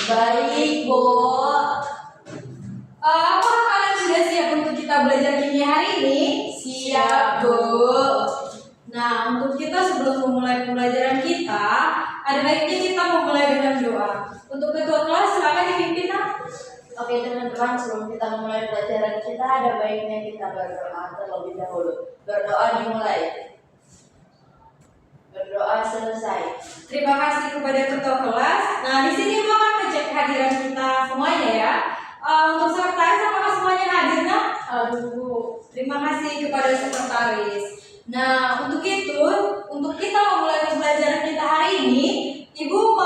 Baik, Bu. Apakah kalian sudah siap untuk kita belajar kimia hari ini? Siap, Bu. Nah, untuk kita sebelum memulai pembelajaran kita, ada baiknya kita memulai dengan doa. Untuk ketua kelas, silakan dipimpin, Nak. Oke teman-teman, sebelum kita memulai pelajaran kita, ada baiknya kita berdoa terlebih dahulu. Berdoa dimulai. Berdoa selesai. Terima kasih kepada ketua kelas. Nah, di sini Ibu akan ngecek kehadiran kita semuanya ya. Untuk sekretaris, apakah semuanya hadir, Nak? Aduh, Bu. Terima kasih kepada sekretaris. Nah, untuk itu, untuk kita memulai pembelajaran kita hari ini, Ibu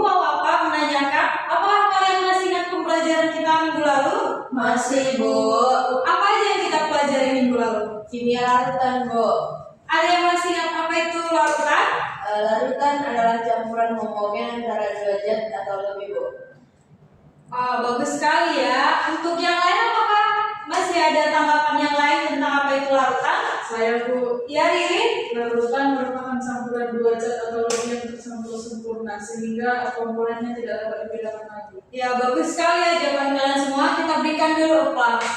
mau apa menanyakan? Apakah kalian masih ingat pembelajaran kita minggu lalu? Masih, Bu. Apa aja yang kita pelajari minggu lalu? Kimia larutan, Bu. Ada yang masih ingat apa itu larutan? Larutan adalah campuran homogen antara dua zat atau lebih, Bu. Bagus sekali ya. Untuk yang lain apakah masih ada tanggapan yang lain tentang apa itu larutan? Saya, Bu. Ya, Ririn? Larutan merupakan campuran dua zat atau lebih yang tercampur sempurna sehingga komponennya tidak dapat dibedakan lagi. Ya, bagus sekali ya jawaban kalian semua. Kita berikan dulu applause.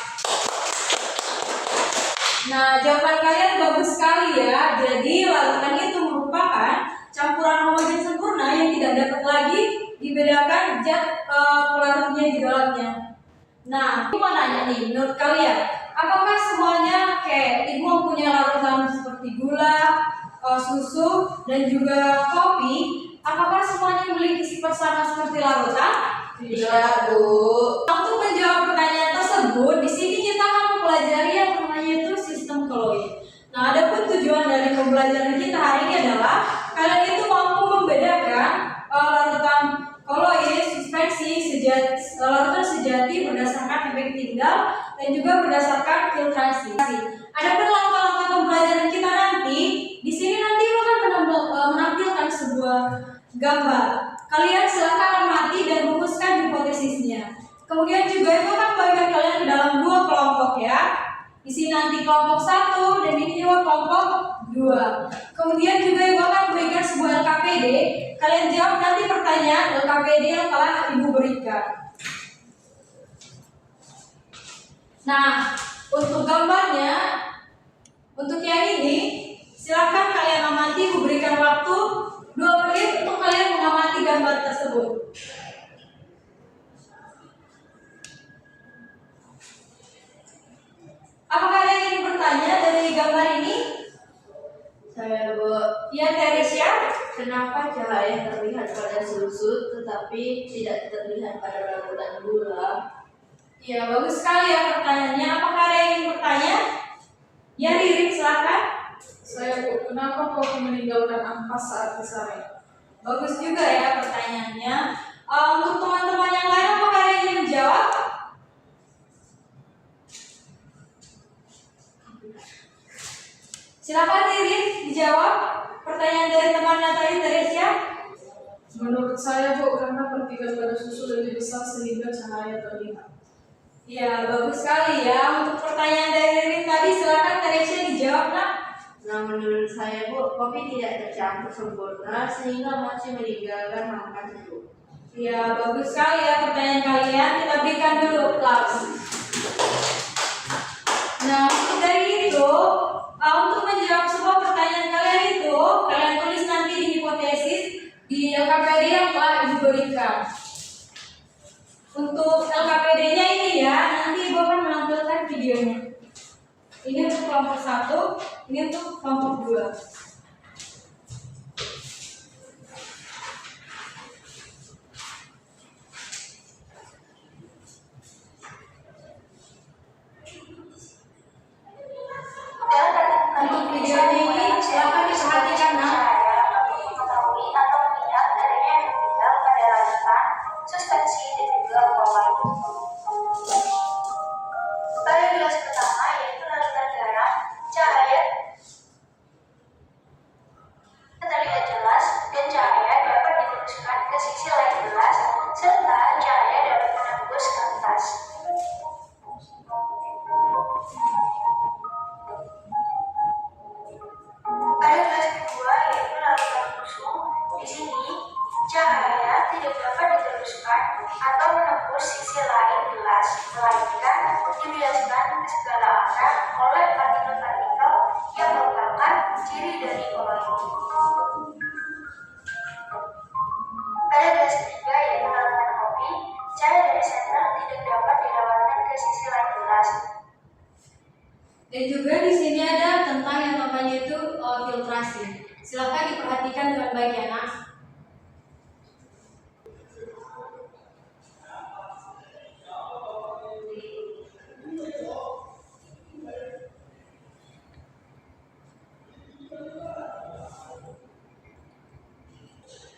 Nah, jawaban kalian bagus sekali ya. Jadi, larutan itu merupakan campuran homogen sempurna yang tidak dapat lagi dibedakan zat pelarutnya di dalamnya. Nah, aku mau nanya nih, menurut kalian, apakah semuanya kayak Ibu mempunyai larutan seperti gula, susu, dan juga kopi? Apakah semuanya memiliki sifat sama seperti larutan? Tidak, Bu. Untuk menjawab pertanyaan tersebut, di sini kita akan mempelajari yang namanya itu sistem koloid. Nah, adapun tujuan dari pembelajaran kita hari ini adalah kalian itu mampu membedakan larutan koloid, suspensi, larutan sejati berdasarkan efek tinggal dan juga berdasarkan filtrasi. Adapun langkah-langkah pembelajaran kita nanti, di sini nanti akan menampilkan sebuah gambar. Kalian silakan amati dan rumuskan hipotesisnya. Kemudian juga itu akan bagikan kalian ke dalam dua kelompok ya. Di sini nanti kelompok 1 dan ini juga kelompok 2. Kemudian juga Ibu akan berikan sebuah LKPD. Kalian jawab nanti pertanyaan LKPD yang telah Ibu berikan. Nah, untuk gambarnya, untuk yang ini, silakan kalian amati. Ibu berikan waktu 2 menit untuk kalian mengamati gambar tersebut. Apakah ada yang ingin bertanya dari gambar ini? Saya, Bu. Ya, Teresia. Kenapa cahaya terlihat pada susu tetapi tidak terlihat pada larutan gula? Ya, bagus sekali ya pertanyaannya. Apakah ada yang ingin bertanya? Ya, Ririn, silakan. Saya, Bu. Kenapa kau meninggalkan ampas saat disaring? Bagus juga ya pertanyaannya. Untuk teman-teman yang lain, apakah ada yang ingin menjawab? Silakan Ririn dijawab pertanyaan dari temannya tadi, Teresia. Menurut saya, Bu, karena partikel pada susu lebih besar sehingga cahaya terlihat. Ya, bagus sekali ya. Untuk pertanyaan dari Ririn tadi, silakan Teresia dijawab, Nak. Nah, menurut saya, Bu, kopi tidak tercampur sempurna sehingga masih meninggalkan ampas itu. Ya, bagus sekali ya pertanyaan kalian. Kita berikan dulu applause. Nah, untuk dari itu, untuk menjawab semua pertanyaan kalian itu, kalian tulis nanti di hipotesis di LKPD yang telah Ibu berikan. Untuk LKPD-nya ini ya, nanti Ibu akan menampilkan videonya. Ini untuk kelompok 1, ini untuk kelompok 2. Untuk videonya ini silakan diperhatikan, Nak. Mengetahui atau melihat adanya yang tinggal pada larutan, suspensi, dan juga koloid. Pada gelas pertama yaitu larutan garam, cahaya terlihat jelas dan cahaya dapat diteruskan ke sisi lain gelas serta cahaya dapat menembus ke atas. Pada gelas kedua yaitu larutan susu, di sini cahaya tidak dapat diteruskan atau menembus sisi lain gelas, melainkan dibiaskan ke segala arah oleh partikel-partikel yang merupakan ciri dari koloid. Pada gelas ketiga yaitu larutan kopi, cahaya dari senter tidak dapat dilewatkan ke sisi lain gelas. Dan juga di sini ada tentang yang namanya itu filtrasi. Silakan diperhatikan dengan baik ya nak.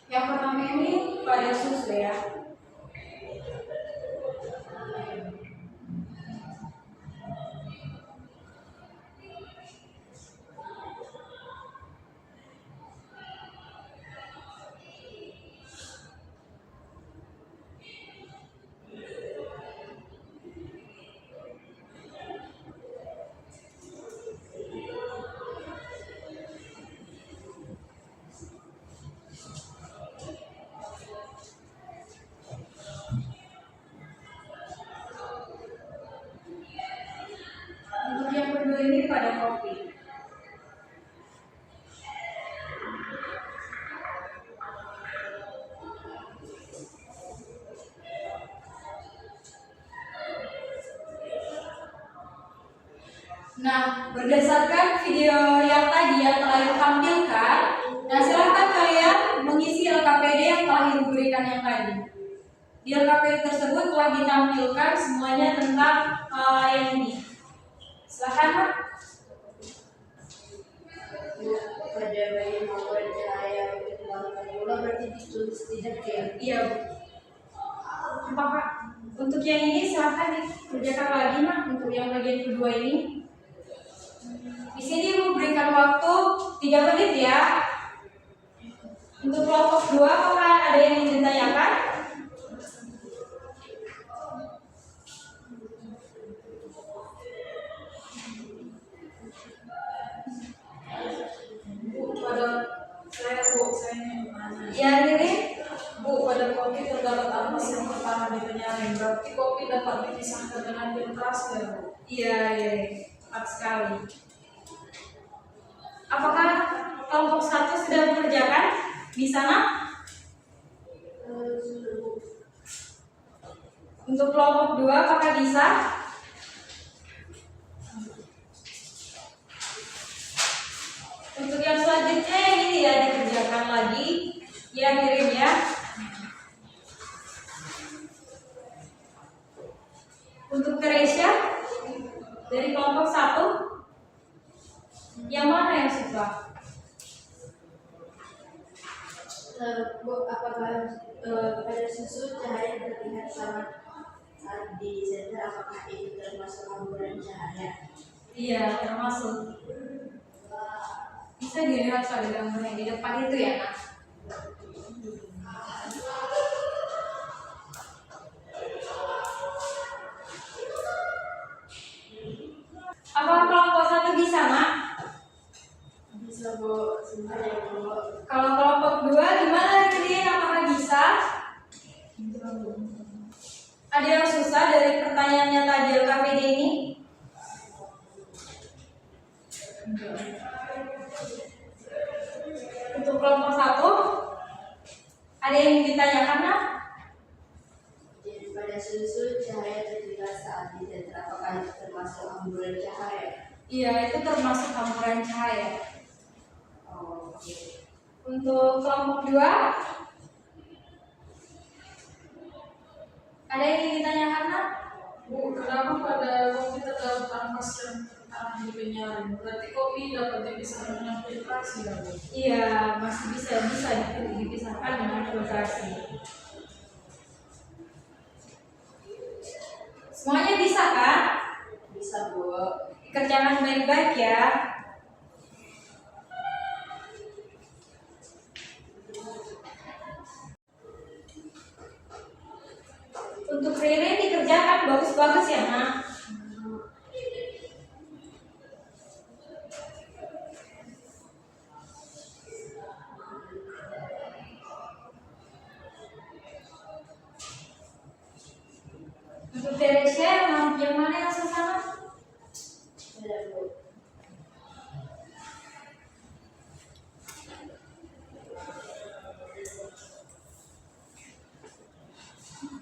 Yang pertama ini pada susu ya. Untuk yang kedua ini pada kopi. Nah, berdasarkan video yang tadi yang telah ditampilkan, nah silahkan kalian mengisi LKPD yang telah diberikan yang tadi. Di LKPD tersebut telah ditampilkan semuanya tentang yang ini. Silahkan Pak. Pada bayi mawar cahaya berlalu bola berarti ditulis tidak ya? Iya. Apa Pak? Untuk yang ini silahkan dikerjakan lagi Mak. Untuk yang bagian kedua ini. Di sini memberikan waktu 3 menit ya. Untuk kelompok 2 apakah ada yang ingin ditanyakan? Saya ingin bertanya. Ya, Riri. Bu, pada kopi terdapat ampas yang pertama di penyaring. Berarti kopi dapat dipisahkan dengan filtrasi ya, Bu? Iya, tepat sekali. Apakah kelompok 1 sudah mengerjakan di sana? Untuk kelompok 2 apakah bisa? Untuk yang selanjutnya yang ini ya dikerjakan lagi. Ya, kirim ya. Untuk Teresia dari kelompok 1 yang mana yang suka? Bu, apakah pada susu cahaya terlihat sangat saat di senter, apakah itu termasuk hamburan cahaya? Iya, termasuk. Bisa dilihat pada gambar yang di depan itu ya, Nak. Apakah kelompok 1 bisa, Nak? Bisa Bu, sebentar ya Bu. Kalau kelompok 2 gimana kalian? Apakah bisa? Ada yang susah dari pertanyaannya tadi LKPD ini? Untuk kelompok 1 ada yang ditanyakan, Nak? Jadi pada susu cahaya terlihat saat di senter, apakah itu termasuk hamburan cahaya? Iya, itu termasuk hamburan cahaya. Oh, oke. Untuk kelompok 2 ada yang ingin ditanyakan, Nak? Bu, kenapa pada kopi terdapat ampas yang pertama di penyaring? Berarti kopi dapat dipisahkan dengan filtrasi ya, Bu? Iya, masih bisa dipisahkan dengan filtrasi. Semuanya bisa kan? Bisa Bu. Dikerjakan baik-baik ya. Untuk Riri dikerjakan bagus-bagus ya, Nak. Teresia yang mana yang sesama? Sudah Bu.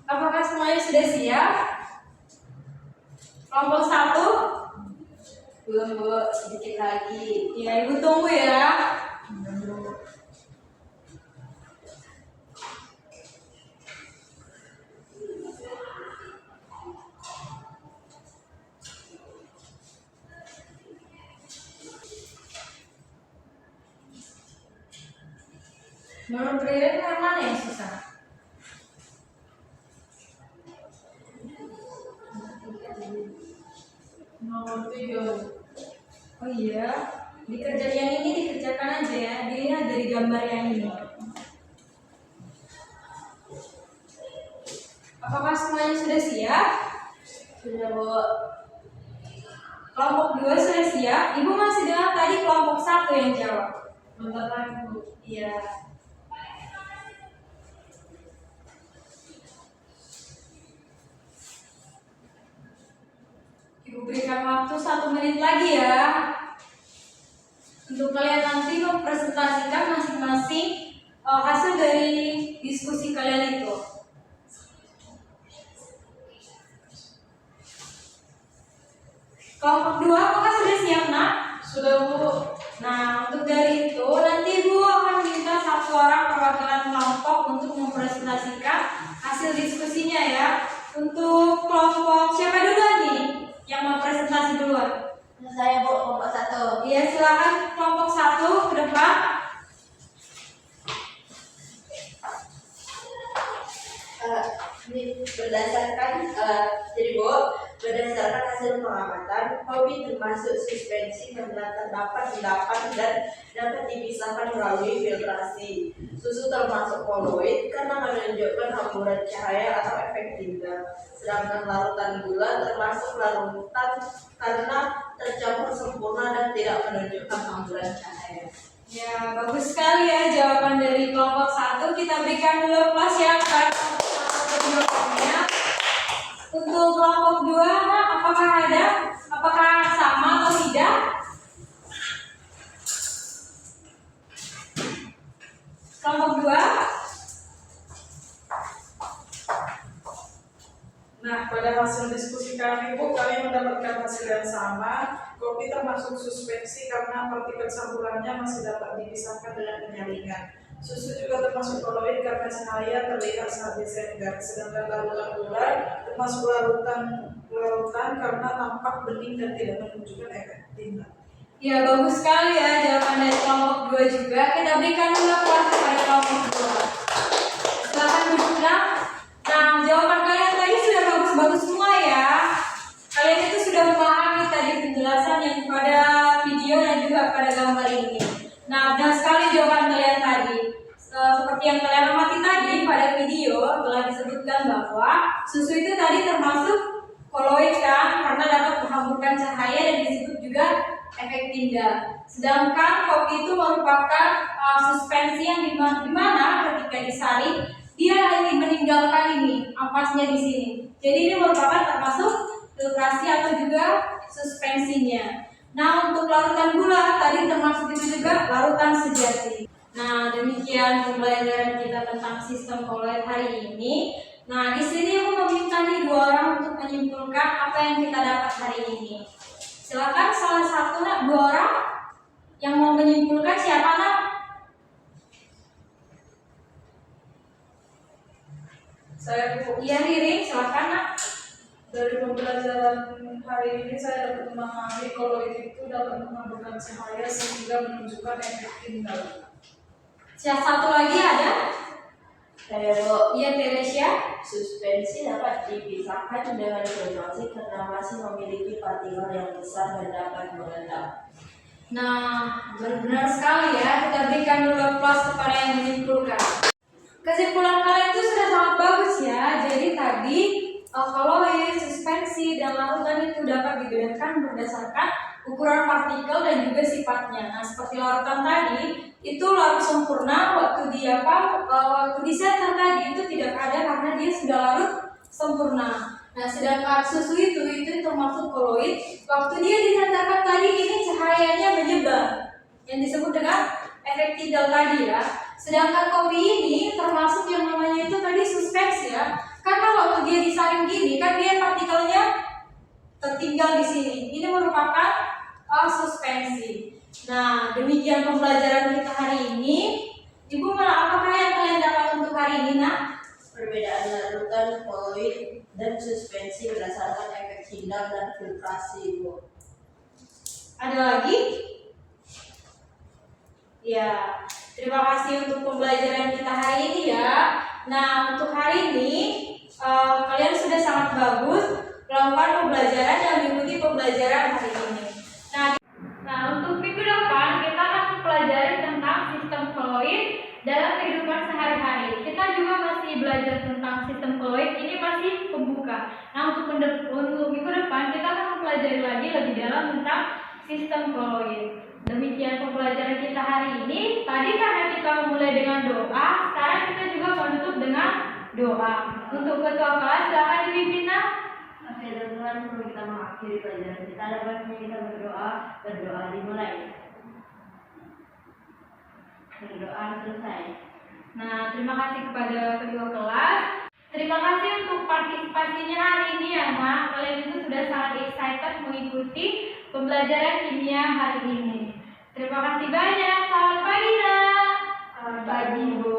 Apakah semuanya sudah siap? Kelompok 1? Belum Bu, sedikit lagi. Ya, Ibu tunggu ya. Menurut Ririn yang mana yang susah? Nomor 3. Oh iya, dikerjakan yang ini dikerjakan aja ya. Dilihat dari gambar yang ini. Apakah semuanya sudah siap? Sudah Bu. Kelompok 2 sudah siap. Ibu masih dengar tadi kelompok 1 yang jawab. Bentar lagi Bu. Iya. Ibu berikan waktu 1 menit lagi ya. Untuk kalian nanti mempresentasikan masing-masing hasil dari diskusi kalian itu. Kelompok 2 apakah sudah siap nak? Sudah Bu. Nah, untuk dari itu nanti Bu akan minta satu orang perwakilan kelompok untuk mempresentasikan hasil diskusinya ya. Untuk kelompok siapa duluan nih yang mau presentasi duluan? Saya Bu, kelompok 1. Iya, silakan kelompok 1 ke depan. Ini berdasarkan jadi Bu, berdasarkan hasil pengamatan, hobi termasuk suspensi karena terdapat endapan dan dapat dipisahkan melalui filtrasi. Susu termasuk koloid karena menunjukkan hamburan cahaya atau efek tinta. Sedangkan larutan gula termasuk larutan karena tercampur sempurna dan tidak menunjukkan hamburan cahaya. Ya, bagus sekali ya jawaban dari kelompok 1. Kita berikan dulu plus ya kepada kelompok 1 jawabannya. Untuk kelompok 2, nah, apakah ada? Apakah sama atau tidak? Kelompok 2? Nah, pada hasil diskusi kami Bu, kami mendapatkan hasil yang sama. Kopi termasuk suspensi karena partikel campurannya masih dapat dipisahkan dengan penyaringan. Susu juga termasuk koloid karena cahaya terlihat saat disenggang. Sedangkan larutan gula termasuk larutan karena tampak bening dan tidak menunjukkan efek tinta. Ya, bagus sekali ya jawaban dari kelompok 2 juga. Kita berikan dulu plus kepada kelompok 2. Silakan duduk nak. Nah, jawaban kalian tadi sudah bagus-bagus semua ya. Kalian itu sudah memahami tadi penjelasan yang pada video dan juga pada gambar ini. Nah, benar sekali jawaban kalian tadi. Seperti yang kalian amati tadi pada video telah disebutkan bahwa susu itu tadi termasuk koloid kan, karena dapat menghamburkan cahaya dan disebut juga efek tinda. Sedangkan kopi itu merupakan suspensi yang dimana ketika disaring dia meninggalkan ini ampasnya di sini. Jadi ini merupakan termasuk filtrasi atau juga suspensinya. Nah, untuk larutan gula tadi termasuk itu juga larutan sejati. Nah, demikian pembelajaran kita tentang sistem koloid hari ini. Nah, di sini aku meminta nih 2 orang untuk menyimpulkan apa yang kita dapat hari ini. Silakan salah satu nak 2 orang yang mau menyimpulkan siapa nak? Saya Bu. Iya Ririn, silakan nak. Dari pembelajaran hari ini saya dapat memahami koloid itu dapat menghamburkan cahaya sehingga menunjukkan efek tinta. Siapa satu lagi ada? Saya Bu, Iya Teresia. suspensi dapat dipisahkan dengan filtrasi karena masih memiliki partikel yang besar dan dapat mengendap. Nah, benar sekali ya. Kita berikan dulu plus kepada yang menyimpulkan. Kesimpulan kalian itu sudah sangat bagus ya. Jadi tadi koloid, suspensi, dan larutan itu dapat dibedakan berdasarkan ukuran partikel dan juga sifatnya. Nah, seperti larutan tadi, itu larut sempurna waktu dia waktu di center tadi itu tidak ada karena dia sudah larut sempurna. Nah, sedangkan susu itu termasuk koloid. Waktu dia dinyatakan tadi ini cahayanya menyebar, yang disebut dengan efek Tyndall tadi ya. Sedangkan kopi ini termasuk yang namanya itu tadi suspensi ya. Karena waktu dia disaring gini kan dia partikelnya tertinggal di sini. Ini merupakan suspensi. Nah, demikian pembelajaran kita hari ini. Ibu, apakah yang kalian dapat untuk hari ini, nak? Perbedaan larutan, koloid, dan suspensi berdasarkan efek Tyndall dan filtrasi, Bu. Ada lagi? Ya, terima kasih untuk pembelajaran kita hari ini ya. Nah, untuk hari ini kalian sudah sangat bagus melakukan pembelajaran dan mengikuti pembelajaran hari ini. Nah, untuk minggu depan kita akan mempelajari tentang sistem koloid dalam kehidupan sehari-hari. Kita juga masih belajar tentang sistem koloid, ini masih pembuka. Nah, untuk minggu depan kita akan mempelajari lagi lebih dalam tentang sistem koloid. Demikian pembelajaran kita hari ini. Tadi karena kita memulai dengan doa, sekarang kita juga menutup dengan doa. Untuk ketua kelas silakan dipimpin. Oke teman-teman, sebelum kita mengakhiri pelajaran kita, dapat kita berdoa dimulai. Berdoa selesai. Nah, terima kasih kepada kedua kelas. Terima kasih untuk partisipasinya hari ini ya, Mak. Kalian itu sudah sangat excited mengikuti pembelajaran kimia hari ini. Terima kasih banyak. Selamat pagi, Nak. Selamat pagi, Bu.